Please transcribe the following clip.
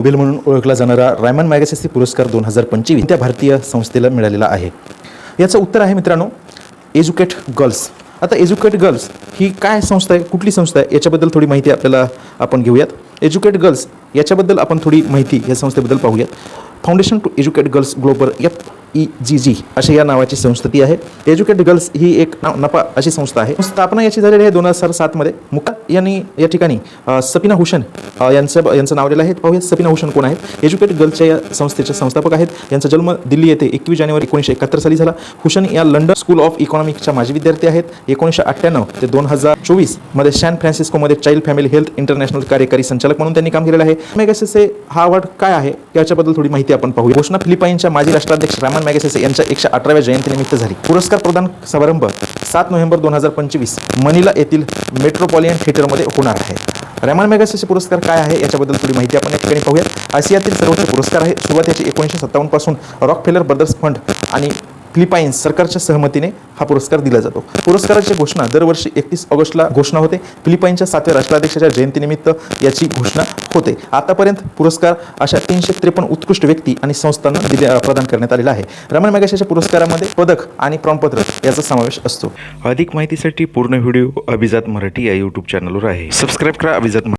Nobel म्हणून ओळखला जाणारा रायमन मॅगसेसे पुरस्कार 2025 त्या भारतीय संस्थेला मिळालेला आहे। याचं उत्तर आहे मित्रांनो एज्युकेट गर्ल्स। आता एज्युकेट गर्ल्स ही काय संस्था आहे, कुठली संस्था आहे याच्याबद्दल थोडी माहिती आपल्याला आपण घेऊयात। एज्युकेट गर्ल्स याच्याबद्दल आपण थोडी माहिती या संस्थेबद्दल पाहूयात। Foundation to educate girls global FEGG अशी या नावाची संस्था ती आहे। एज्युकेट गर्ल्स ही एक नफा अशी संस्था आहे। स्थापना याची झालेली आहे 2007 मध्ये। मुक्ता यांनी या ठिकाणी सफिना हुसेन यांचं नाव दिलं आहे। पाहूया सफिना हुसेन कोण आहेत। एज्युकेट गर्ल्सच्या या संस्थेचे संस्थापक आहेत। यांचा जन्म दिल्ली येथे 21 जानेवारी 1971 साली झाला। हुसेन या लंडन स्कूल ऑफ इकॉनॉमिक्सच्या माजी विद्यार्थी आहेत। 1998 ते 2024 मध्ये सॅन फ्रान्सिस्कोमध्ये चाइल्ड फॅमिली हेल्थ इंटरनॅशनल कार्यकारी संचालक म्हणून त्यांनी काम केलेलं आहे। मॅगसेसे हा अवॉर्ड काय आहे याच्याबद्दल थोडी माहिती आपण पाहूया। घोषणा फिलिपाईनच्या माजी राष्ट्राध्यक्ष रायमन मॅगसेसे यांच्या 118व्या जयंतीनिमित्त झाली। पुरस्कार प्रदान समारंभ 7 नोव्हेंबर 2025 मनिला येथील मेट्रोपॉलिटन थिएटरमध्ये होणार आहे। रायमन मॅगसेसे पुरस्कार काय आहे याच्याबद्दल थोडी माहिती आपण या ठिकाणी पाहूयात। आशियातील सर्वोच्च पुरस्कार आहे। सुरुवातीची 1957 पासून रॉकफेलर ब्रदर्स फंड आणि फिलिपाईन्स सरकारच्या सहमतीने हा पुरस्कार दिला जातो। पुरस्काराची घोषणा दरवर्षी 31 ऑगस्टला घोषणा होते। फिलिपाईनच्या 7व्या राष्ट्राध्यक्षाच्या जयंतीनिमित्त याची घोषणा होते। आतापर्यंत पुरस्कार अशा 353 उत्कृष्ट व्यक्ती आणि संस्थांना प्रदान करण्यात आलेला आहे। रायमन मॅगसेसे पुरस्कारामध्ये पदक आणि प्रमाणपत्र याचा समावेश असतो। अधिक माहितीसाठी पूर्ण व्हिडिओ अभिजात मराठी या यूट्यूब चॅनलवर आहे। सबस्क्राईब करा अभिजात